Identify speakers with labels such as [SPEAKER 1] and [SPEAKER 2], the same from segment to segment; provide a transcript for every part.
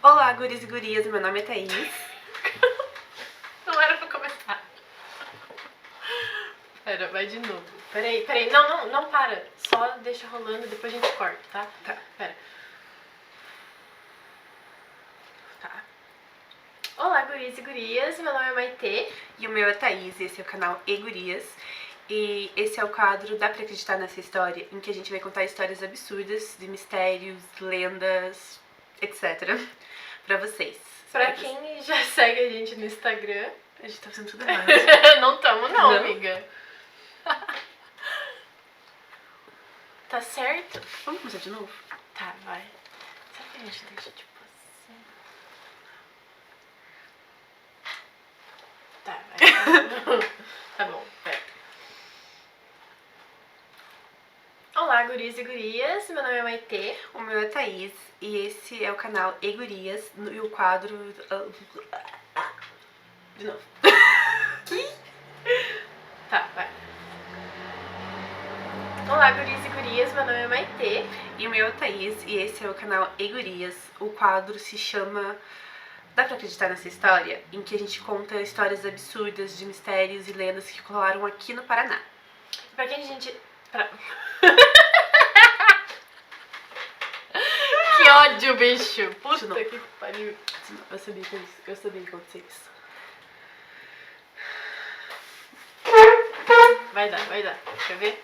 [SPEAKER 1] Olá, guris e gurias, meu nome é Thaís.
[SPEAKER 2] Não era pra começar. Pera, vai de novo. Peraí. Não para. Só deixa rolando e depois a gente corta, tá?
[SPEAKER 1] Tá.
[SPEAKER 2] Pera. Tá. Olá, guris e gurias, meu nome é Maitê.
[SPEAKER 1] E o meu é Thaís, esse é o canal E Gurias. E esse é o quadro Dá Pra Acreditar Nessa História, em que a gente vai contar histórias absurdas, de mistérios, lendas, etc. pra vocês.
[SPEAKER 2] Pra quem já segue a gente no Instagram...
[SPEAKER 1] A gente tá fazendo tudo errado.
[SPEAKER 2] Não tamo não, amiga. Tá certo?
[SPEAKER 1] Vamos começar de novo?
[SPEAKER 2] Tá, vai. Será que a gente deixa tipo assim? Tá, vai. Tá bom, pera. Olá, guris e gurias, meu nome é Maitê.
[SPEAKER 1] O meu é Thaís e esse é o canal E Gurias e o quadro... De novo.
[SPEAKER 2] Tá, vai. Olá, guris e gurias, meu nome é Maitê.
[SPEAKER 1] E o meu é Thaís e esse é o canal E Gurias. O quadro se chama Dá Pra Acreditar Nessa História? Em que a gente conta histórias absurdas de mistérios e lendas que rolaram aqui no Paraná.
[SPEAKER 2] Pra quem a gente... Que ódio, bicho! Puta que pariu.
[SPEAKER 1] Eu sabia que ia acontecer isso.
[SPEAKER 2] Vai dar. Quer ver?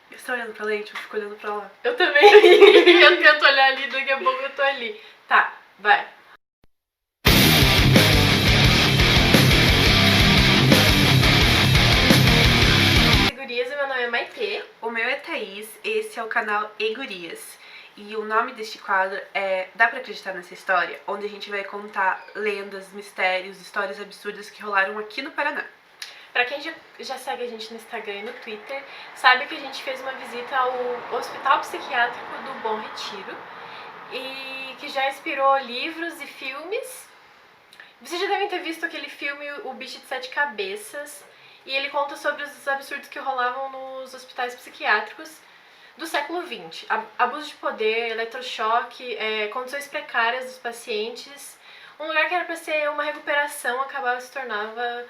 [SPEAKER 1] Você tá olhando pra lente? Eu fico olhando pra lá.
[SPEAKER 2] Eu também. Eu tento olhar ali, daqui a pouco eu tô ali. Tá, vai. Gurias, meu nome é Maitê.
[SPEAKER 1] O meu é Thaís, esse é o canal E Gurias. E o nome deste quadro é Dá Pra Acreditar Nessa História? Onde a gente vai contar lendas, mistérios, histórias absurdas que rolaram aqui no Paraná.
[SPEAKER 2] Pra quem já segue a gente no Instagram e no Twitter, sabe que a gente fez uma visita ao Hospital Psiquiátrico do Bom Retiro e que já inspirou livros e filmes. Vocês já devem ter visto aquele filme O Bicho de Sete Cabeças, e ele conta sobre os absurdos que rolavam nos hospitais psiquiátricos do século XX. Abuso de poder, eletrochoque, condições precárias dos pacientes. Um lugar que era para ser uma recuperação acabava se tornava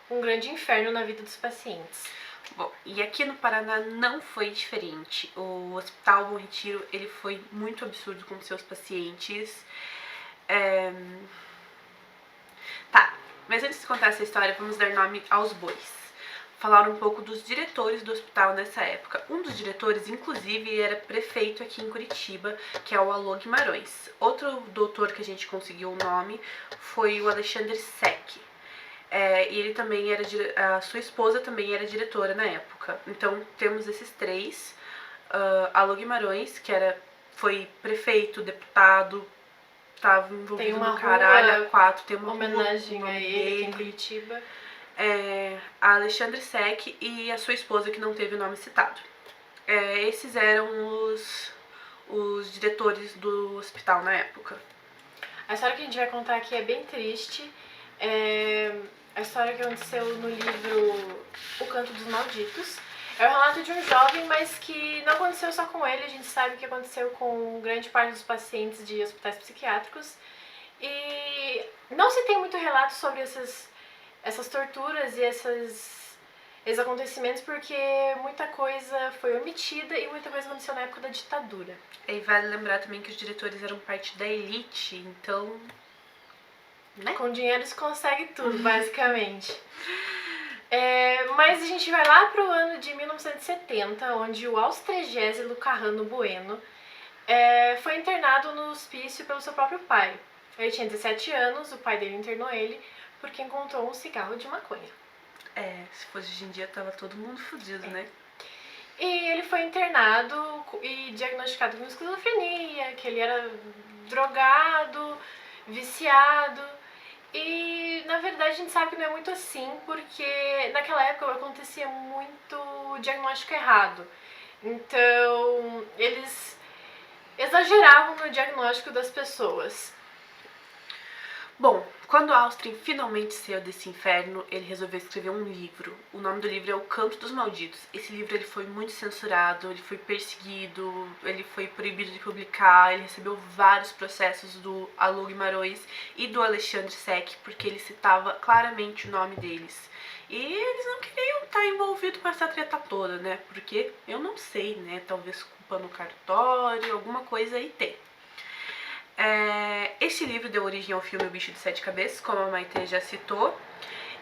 [SPEAKER 2] um grande inferno na vida dos pacientes.
[SPEAKER 1] Bom, e aqui no Paraná não foi diferente. O Hospital Bom Retiro, ele foi muito absurdo com seus pacientes. Tá, mas antes de contar essa história, vamos dar nome aos bois. Falar um pouco dos diretores do hospital nessa época. Um dos diretores, inclusive, era prefeito aqui em Curitiba, que é o Alô Guimarães. Outro doutor que a gente conseguiu o nome foi o Alexandre Sec. E ele também era, a sua esposa também era diretora na época. Então temos esses três. Alô Guimarães, que foi prefeito, deputado, estava envolvido no caralho, tem uma
[SPEAKER 2] homenagem a ele em Curitiba.
[SPEAKER 1] A Alexandre Sec e a sua esposa, que não teve o nome citado. Esses eram os diretores do hospital na época.
[SPEAKER 2] A história que a gente vai contar aqui é bem triste. A história que aconteceu no livro O Canto dos Malditos. É o relato de um jovem, mas que não aconteceu só com ele. A gente sabe que aconteceu com grande parte dos pacientes de hospitais psiquiátricos. E não se tem muito relato sobre essas torturas e esses acontecimentos, porque muita coisa foi omitida e muita coisa aconteceu na época da ditadura.
[SPEAKER 1] E vale lembrar também que os diretores eram parte da elite, então... né?
[SPEAKER 2] Com dinheiro se consegue tudo, basicamente. Mas a gente vai lá pro ano de 1970, onde o Austregésilo Carrano Bueno foi internado no hospício pelo seu próprio pai. Ele tinha 17 anos, o pai dele internou ele porque encontrou um cigarro de maconha.
[SPEAKER 1] Se fosse hoje em dia tava todo mundo fudido, né?
[SPEAKER 2] E ele foi internado e diagnosticado com esquizofrenia, que ele era drogado, viciado. E na verdade a gente sabe que não é muito assim, porque naquela época acontecia muito diagnóstico errado. Então eles exageravam no diagnóstico das pessoas.
[SPEAKER 1] Bom, Quando Austen finalmente saiu desse inferno, ele resolveu escrever um livro. O nome do livro é O Canto dos Malditos. Esse livro ele foi muito censurado, ele foi perseguido, ele foi proibido de publicar, ele recebeu vários processos do Alô Guimarães e do Alexandre Sec, porque ele citava claramente o nome deles. E eles não queriam estar envolvidos com essa treta toda, né? Porque eu não sei, né? Talvez culpa no cartório, alguma coisa aí tem. Este livro deu origem ao filme O Bicho de Sete Cabeças, como a Maite já citou,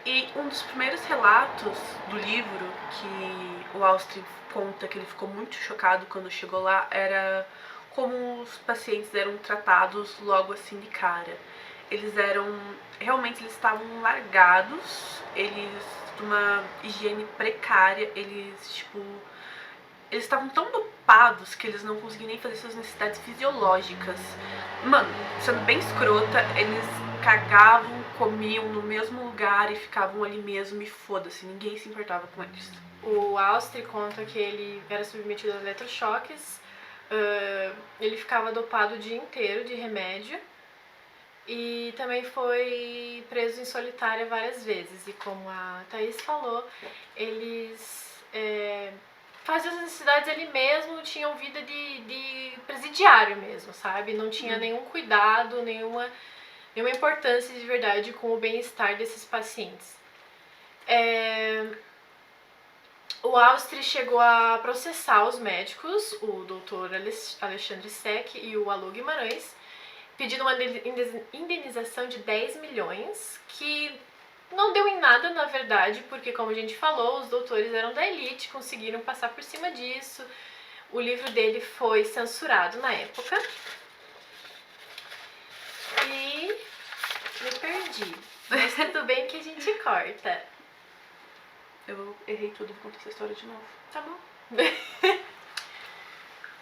[SPEAKER 1] e um dos primeiros relatos do livro que o Austen conta que ele ficou muito chocado quando chegou lá era como os pacientes eram tratados logo assim de cara. Realmente eles estavam largados, eles de uma higiene precária, eles estavam tão dopados que eles não conseguiam nem fazer suas necessidades fisiológicas. Mano, sendo bem escrota, eles cagavam, comiam no mesmo lugar e ficavam ali mesmo e foda-se, ninguém se importava com eles.
[SPEAKER 2] O Austen conta que ele era submetido a eletrochoques, ele ficava dopado o dia inteiro de remédio e também foi preso em solitária várias vezes. E como a Thaís falou, eles faziam as necessidades ali mesmo, tinham vida de presidiário mesmo, sabe? Não tinha nenhum cuidado, nenhuma importância de verdade com o bem-estar desses pacientes. O Austen chegou a processar os médicos, o Dr. Alexandre Sec e o Alô Guimarães, pedindo uma indenização de 10 milhões, que não deu em nada, na verdade, porque, como a gente falou, os doutores eram da elite, conseguiram passar por cima disso. O livro dele foi censurado na época. E me perdi. Mas tudo bem que a gente corta.
[SPEAKER 1] Eu errei tudo, vou contar essa história de novo.
[SPEAKER 2] Tá bom.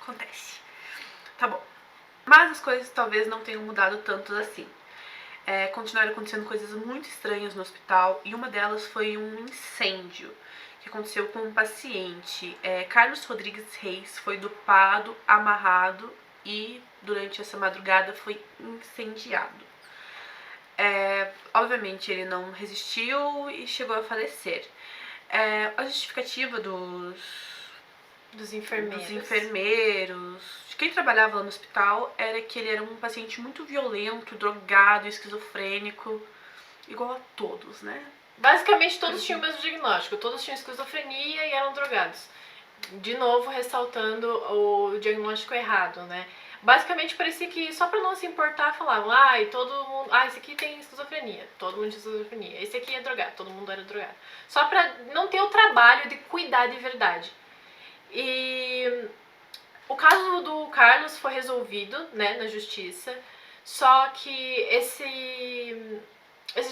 [SPEAKER 1] Acontece. Tá bom. Mas as coisas talvez não tenham mudado tanto assim. Continuaram acontecendo coisas muito estranhas no hospital e uma delas foi um incêndio que aconteceu com um paciente. Carlos Rodrigues Reis foi dopado, amarrado e durante essa madrugada foi incendiado. Obviamente ele não resistiu e chegou a falecer. A justificativa dos enfermeiros, de quem trabalhava lá no hospital, era que ele era um paciente muito violento, drogado, esquizofrênico, igual a todos, né?
[SPEAKER 2] Basicamente todos tinham o mesmo diagnóstico, todos tinham esquizofrenia e eram drogados. De novo, ressaltando o diagnóstico errado, né? Basicamente parecia que só pra não se importar falavam, todo mundo, esse aqui tem esquizofrenia, todo mundo tinha esquizofrenia, esse aqui é drogado, todo mundo era drogado. Só pra não ter o trabalho de cuidar de verdade. E o caso do Carlos foi resolvido, né, na justiça, só que esse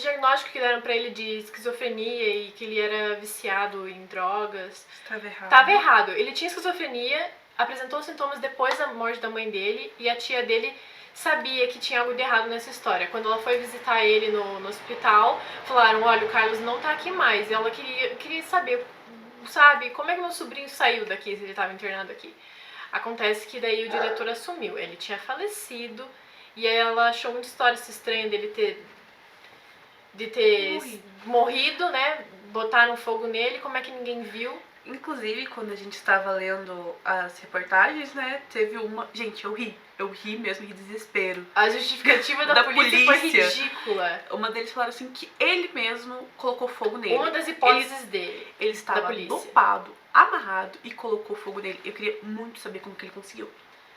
[SPEAKER 2] diagnóstico que deram pra ele de esquizofrenia e que ele era viciado em drogas estava errado. Ele tinha esquizofrenia, apresentou sintomas depois da morte da mãe dele e a tia dele sabia que tinha algo de errado nessa história. Quando ela foi visitar ele no hospital, falaram, olha, o Carlos não tá aqui mais. E ela queria saber, sabe, como é que meu sobrinho saiu daqui se ele estava internado aqui. Acontece que daí o diretor assumiu, ele tinha falecido e ela achou muita história estranha dele ter morrido, né, botaram fogo nele, como é que ninguém viu.
[SPEAKER 1] Inclusive, quando a gente estava lendo as reportagens, né, teve uma... Gente, eu ri mesmo, ri de desespero.
[SPEAKER 2] A justificativa da polícia foi ridícula.
[SPEAKER 1] Uma deles falaram assim que ele mesmo colocou fogo nele.
[SPEAKER 2] Uma das hipóteses dele.
[SPEAKER 1] Ele estava dopado, amarrado e colocou fogo nele. Eu queria muito saber como que ele conseguiu.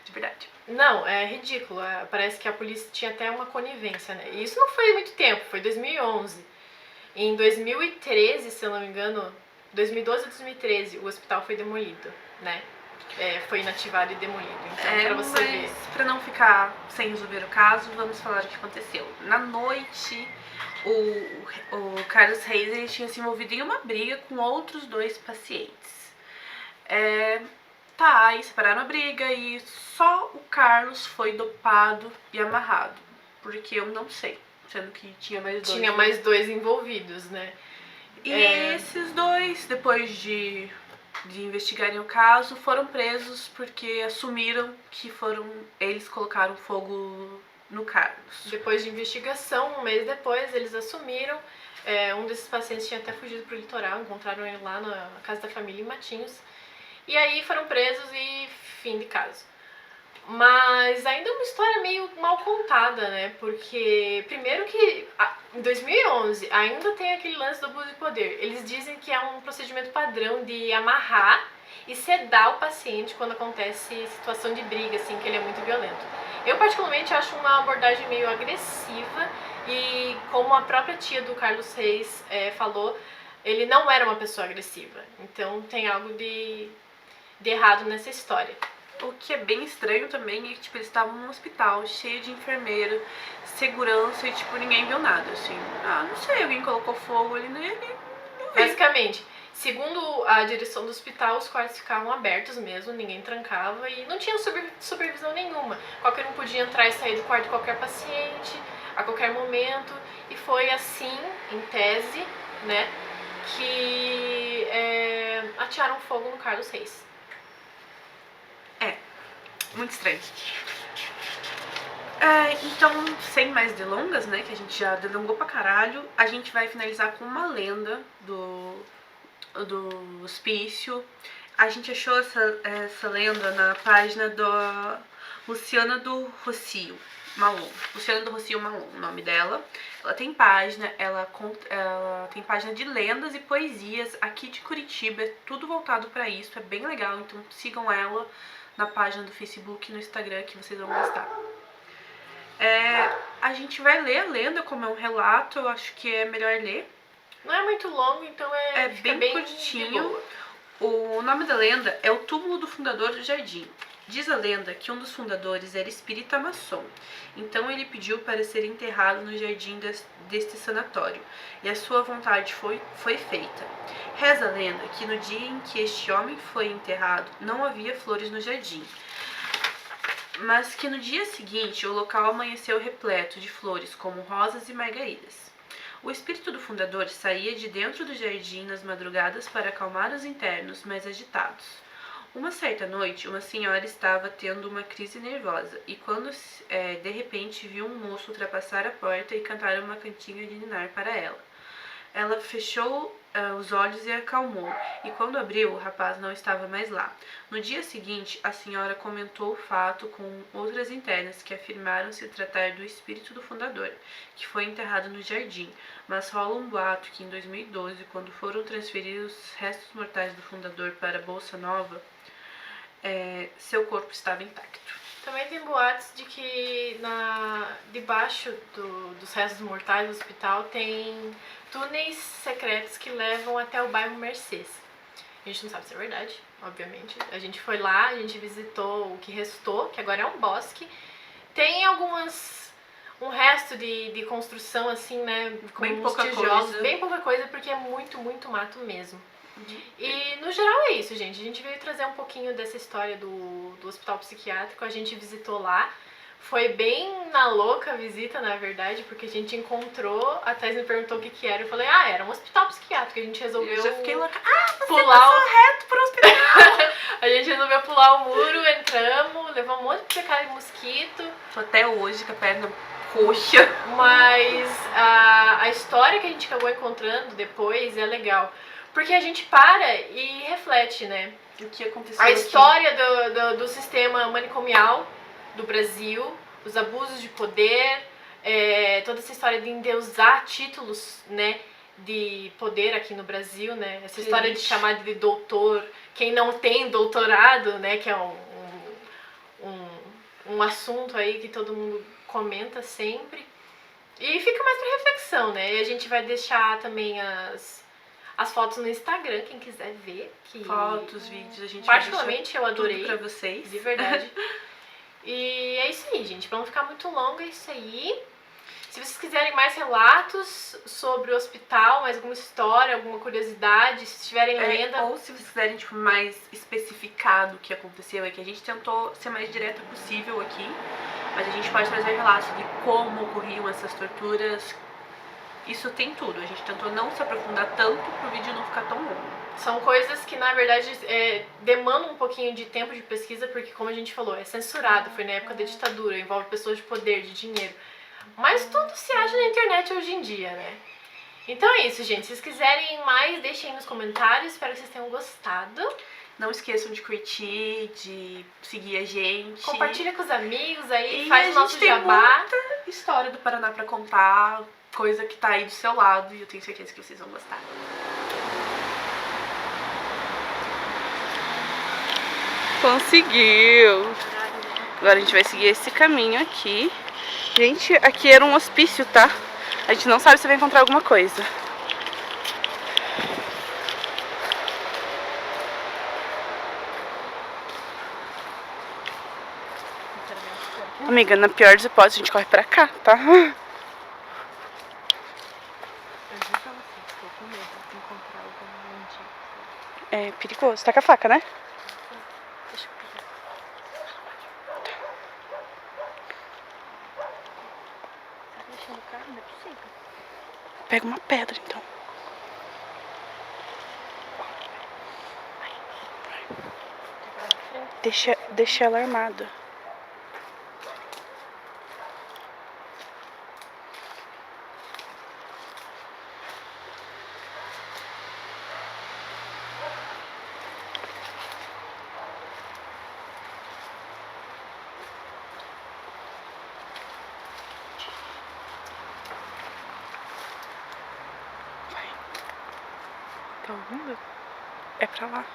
[SPEAKER 1] De verdade.
[SPEAKER 2] Não, é ridículo. Parece que a polícia tinha até uma conivência, né? E isso não foi muito tempo, foi 2011. Em 2013, se eu não me engano, 2012 ou 2013, o hospital foi demolido, né? Foi inativado e demolido. Então, pra você ver.
[SPEAKER 1] Pra não ficar sem resolver o caso, vamos falar o que aconteceu. Na noite, o Carlos Reis ele tinha se envolvido em uma briga com outros 2 pacientes. Aí separaram a briga e só o Carlos foi dopado e amarrado. Porque eu não sei, sendo que tinha mais 2.
[SPEAKER 2] Tinha mais 2 envolvidos, né?
[SPEAKER 1] E esses 2, depois de investigarem o caso, foram presos porque assumiram que eles colocaram fogo no Carlos.
[SPEAKER 2] Depois de investigação, um mês depois, eles assumiram. Um desses pacientes tinha até fugido pro litoral, encontraram ele lá na casa da família em Matinhos. E aí foram presos e fim de caso. Mas ainda é uma história meio mal contada, né? Porque, primeiro que em 2011 ainda tem aquele lance do abuso de poder. Eles dizem que é um procedimento padrão de amarrar e sedar o paciente quando acontece situação de briga, assim, que ele é muito violento. Eu, particularmente, acho uma abordagem meio agressiva e, como a própria tia do Carlos Reis falou, ele não era uma pessoa agressiva. Então tem algo de errado nessa história.
[SPEAKER 1] O que é bem estranho também é que, tipo, eles estavam num hospital cheio de enfermeiro, segurança e, tipo, ninguém viu nada, assim. Não sei, alguém colocou fogo ali nele, não vi.
[SPEAKER 2] Basicamente, segundo a direção do hospital, os quartos ficavam abertos mesmo, ninguém trancava e não tinha supervisão nenhuma. Qualquer um podia entrar e sair do quarto de qualquer paciente, a qualquer momento. E foi assim, em tese, né, que atearam fogo no Carlos Reis.
[SPEAKER 1] Muito estranho. Então, sem mais delongas, né, que a gente já delongou pra caralho, a gente vai finalizar com uma lenda do hospício. A gente achou essa lenda na página da Luciana do Rocio Malon. Luciana do Rocio Malon, o nome dela. Ela tem página, ela tem página de lendas e poesias aqui de Curitiba, é tudo voltado pra isso, é bem legal, então sigam ela na página do Facebook e no Instagram que vocês vão gostar. A gente vai ler a lenda como é um relato, eu acho que é melhor ler.
[SPEAKER 2] Não é muito longo, então fica bem
[SPEAKER 1] curtinho. O nome da lenda é O Túmulo do Fundador do Jardim. Diz a lenda que um dos fundadores era espírita maçom, então ele pediu para ser enterrado no jardim deste sanatório, e a sua vontade foi feita. Reza a lenda que no dia em que este homem foi enterrado, não havia flores no jardim, mas que no dia seguinte o local amanheceu repleto de flores, como rosas e margaridas. O espírito do fundador saía de dentro do jardim nas madrugadas para acalmar os internos mais agitados. Uma certa noite, uma senhora estava tendo uma crise nervosa e quando de repente viu um moço ultrapassar a porta e cantar uma cantiga de ninar para ela. Ela fechou os olhos e acalmou, e quando abriu, o rapaz não estava mais lá. No dia seguinte, a senhora comentou o fato com outras internas que afirmaram se tratar do espírito do fundador, que foi enterrado no jardim, mas rola um boato que em 2012, quando foram transferidos os restos mortais do fundador para Bolsa Nova, seu corpo estava intacto.
[SPEAKER 2] Também tem boatos de que debaixo dos restos mortais do hospital tem túneis secretos que levam até o bairro Mercês. A gente não sabe se é verdade, obviamente. A gente foi lá, a gente visitou o que restou, que agora é um bosque. Tem um resto de construção assim, né, com
[SPEAKER 1] bem
[SPEAKER 2] uns
[SPEAKER 1] pouca
[SPEAKER 2] tijolos,
[SPEAKER 1] coisa.
[SPEAKER 2] bem pouca coisa, porque é muito, muito mato mesmo. E no geral é isso, gente. A gente veio trazer um pouquinho dessa história do hospital psiquiátrico. A gente visitou lá. Foi bem na louca a visita, na verdade, porque a gente encontrou, a Thais me perguntou o que era. Eu falei, era um hospital psiquiátrico. A gente resolveu
[SPEAKER 1] Eu já fiquei louca. Você
[SPEAKER 2] pular
[SPEAKER 1] reto pro hospital.
[SPEAKER 2] A gente resolveu pular o muro, entramos, levou um monte de pecado de mosquito.
[SPEAKER 1] Tô até hoje com a perna roxa.
[SPEAKER 2] Mas a história que a gente acabou encontrando depois é legal. Porque a gente para e reflete, né?
[SPEAKER 1] O que aconteceu
[SPEAKER 2] A história do sistema manicomial do Brasil, os abusos de poder, toda essa história de endeusar títulos, né, de poder aqui no Brasil, né? Essa história de chamar de doutor, quem não tem doutorado, né, que é um assunto aí que todo mundo comenta sempre. E fica mais pra reflexão, né? E a gente vai deixar também as fotos no Instagram, quem quiser ver.
[SPEAKER 1] Fotos, vídeos, a gente
[SPEAKER 2] particularmente eu adorei.
[SPEAKER 1] Tudo pra vocês.
[SPEAKER 2] De verdade. E é isso aí, gente. Pra não ficar muito longo, é isso aí. Se vocês quiserem mais relatos sobre o hospital, mais alguma história, alguma curiosidade, se tiverem lenda...
[SPEAKER 1] Ou se vocês quiserem, tipo, mais especificado o que aconteceu, é que a gente tentou ser mais direta possível aqui, mas a gente pode trazer relatos de como ocorriam essas torturas isso tem tudo. A gente tentou não se aprofundar tanto pro vídeo não ficar tão longo.
[SPEAKER 2] São coisas que, na verdade, demandam um pouquinho de tempo de pesquisa, porque, como a gente falou, é censurado, foi na época da ditadura, envolve pessoas de poder, de dinheiro. Mas tudo se acha na internet hoje em dia, né? Então é isso, gente. Se vocês quiserem mais, deixem aí nos comentários. Espero que vocês tenham gostado.
[SPEAKER 1] Não esqueçam de curtir, de seguir a gente.
[SPEAKER 2] Compartilha com os amigos aí,
[SPEAKER 1] E
[SPEAKER 2] faz o nosso jabá.
[SPEAKER 1] Tem muita história do Paraná pra contar, coisa que tá aí do seu lado, e eu tenho certeza que vocês vão gostar. Conseguiu! Agora a gente vai seguir esse caminho aqui. Gente, aqui era um hospício, tá? A gente não sabe se vai encontrar alguma coisa. Amiga, na pior das hipóteses, a gente corre pra cá, tá? É perigoso. Tá com a faca, né? Pega uma pedra, então. Deixa ela armada. Tá ouvindo? É pra lá.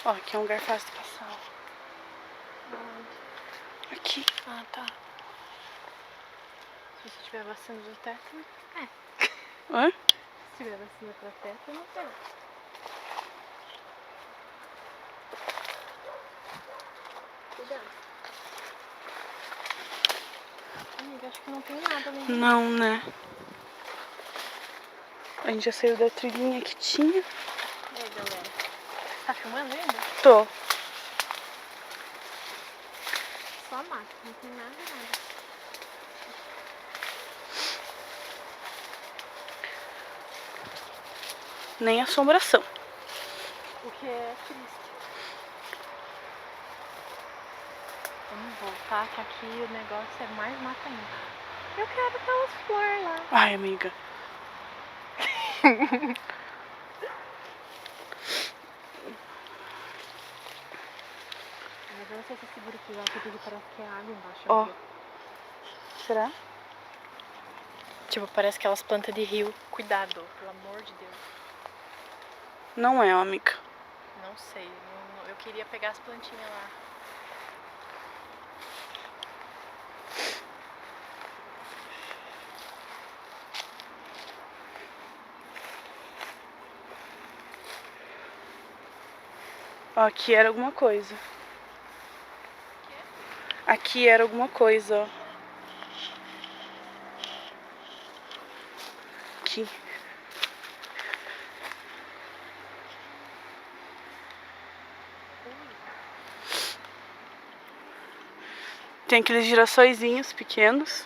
[SPEAKER 1] Ó, aqui é um lugar fácil de passar. Aqui.
[SPEAKER 2] Ah, tá. Se você tiver vacina do tétano,
[SPEAKER 1] Hã?
[SPEAKER 2] Se tiver vacina pra tétano, não tem. Cuidado. Amiga, acho que não tem nada ali.
[SPEAKER 1] Não, né? A gente já saiu da trilhinha que tinha.
[SPEAKER 2] E aí, galera? Tá filmando ainda?
[SPEAKER 1] Tô.
[SPEAKER 2] Só a mata, não tem nada.
[SPEAKER 1] Nem assombração.
[SPEAKER 2] O que é triste. Vamos voltar, que aqui o negócio é mais mata ainda. Eu quero aquelas flores lá.
[SPEAKER 1] Ai, amiga.
[SPEAKER 2] Mas eu não sei se é seguro aqui, ó, porque parece que é água embaixo.
[SPEAKER 1] Ó. Será?
[SPEAKER 2] Tipo, parece aquelas plantas de rio. Cuidado, pelo amor de Deus.
[SPEAKER 1] Não é, amiga.
[SPEAKER 2] Não sei, eu queria pegar as plantinhas lá.
[SPEAKER 1] Ó, aqui era alguma coisa. Aqui era alguma coisa, ó. Aqui. Tem aqueles girassóizinhos pequenos.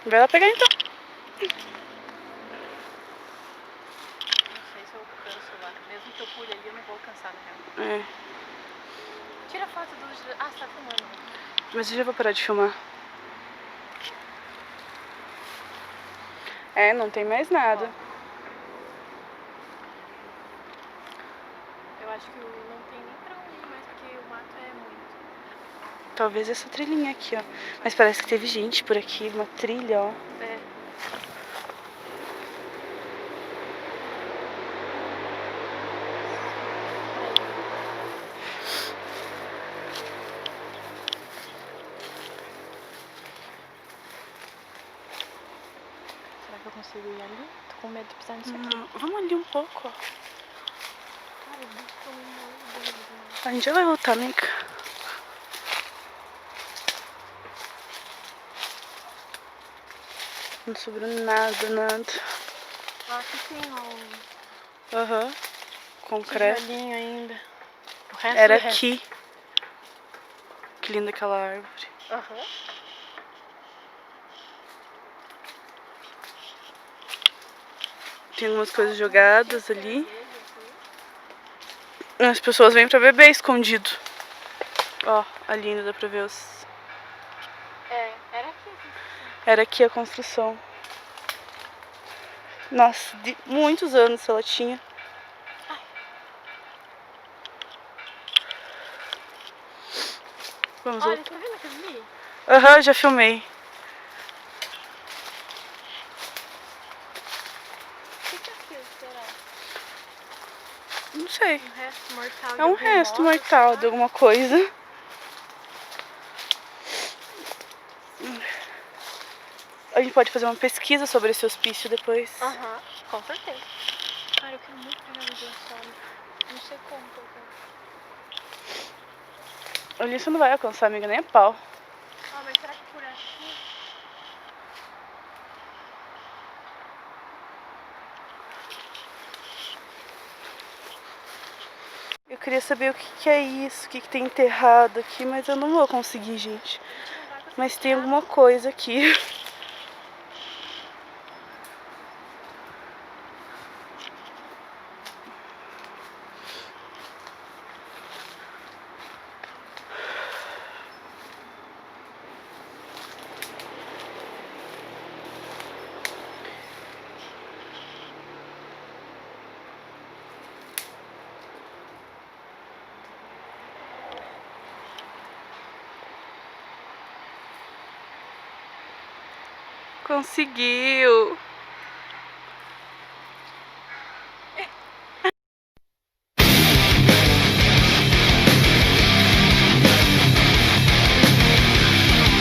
[SPEAKER 1] Vai lá pegar então.
[SPEAKER 2] Não sei se eu alcanço lá. Mesmo que eu pule ali, eu não vou alcançar na real.
[SPEAKER 1] É.
[SPEAKER 2] Tira foto do... Ah, você tá filmando.
[SPEAKER 1] Mas eu já vou parar de filmar. É, não tem mais nada.
[SPEAKER 2] Eu acho que não tem nem pra onde ir mais, porque o mato é muito.
[SPEAKER 1] Talvez essa trilhinha aqui, ó. Mas parece que teve gente por aqui, uma trilha, ó.
[SPEAKER 2] É. Será que eu consigo ir ali. Tô com medo de pisar nisso aqui.
[SPEAKER 1] Não, vamos ali um pouco, ó.
[SPEAKER 2] Cara, eu tô muito.
[SPEAKER 1] A gente já vai voltar, amiga. Não sobrou nada.
[SPEAKER 2] Aqui tem um
[SPEAKER 1] Aham. Concreto.
[SPEAKER 2] tijolinho ainda. O resto
[SPEAKER 1] Era
[SPEAKER 2] do resto.
[SPEAKER 1] aqui. Que linda aquela árvore.
[SPEAKER 2] Aham.
[SPEAKER 1] Tem algumas coisas jogadas ali. As pessoas vêm pra beber escondido. Ó, ali ainda dá pra ver os...
[SPEAKER 2] É, era aqui.
[SPEAKER 1] Era aqui a construção. Nossa, de muitos anos ela tinha. Vamos
[SPEAKER 2] Olha,
[SPEAKER 1] voltar.
[SPEAKER 2] tá vendo aquilo ali?
[SPEAKER 1] Aham, já filmei.
[SPEAKER 2] O que é aquilo, será?
[SPEAKER 1] Não sei.
[SPEAKER 2] Um resto mortal de
[SPEAKER 1] É um
[SPEAKER 2] algum
[SPEAKER 1] resto
[SPEAKER 2] móvel,
[SPEAKER 1] mortal
[SPEAKER 2] será?
[SPEAKER 1] de alguma coisa. A gente pode fazer uma pesquisa sobre esse hospício depois.
[SPEAKER 2] Aham, com certeza. Cara, eu quero muito pegar o lençol. Não sei como colocar.
[SPEAKER 1] Ali você não vai alcançar, amiga, nem a pau.
[SPEAKER 2] Ah, mas será que por aqui?
[SPEAKER 1] Eu queria saber o que é isso, o que tem enterrado aqui, mas eu não vou conseguir, gente.
[SPEAKER 2] A gente não vai conseguir
[SPEAKER 1] Mas tem
[SPEAKER 2] tirar.
[SPEAKER 1] alguma coisa aqui. Conseguiu!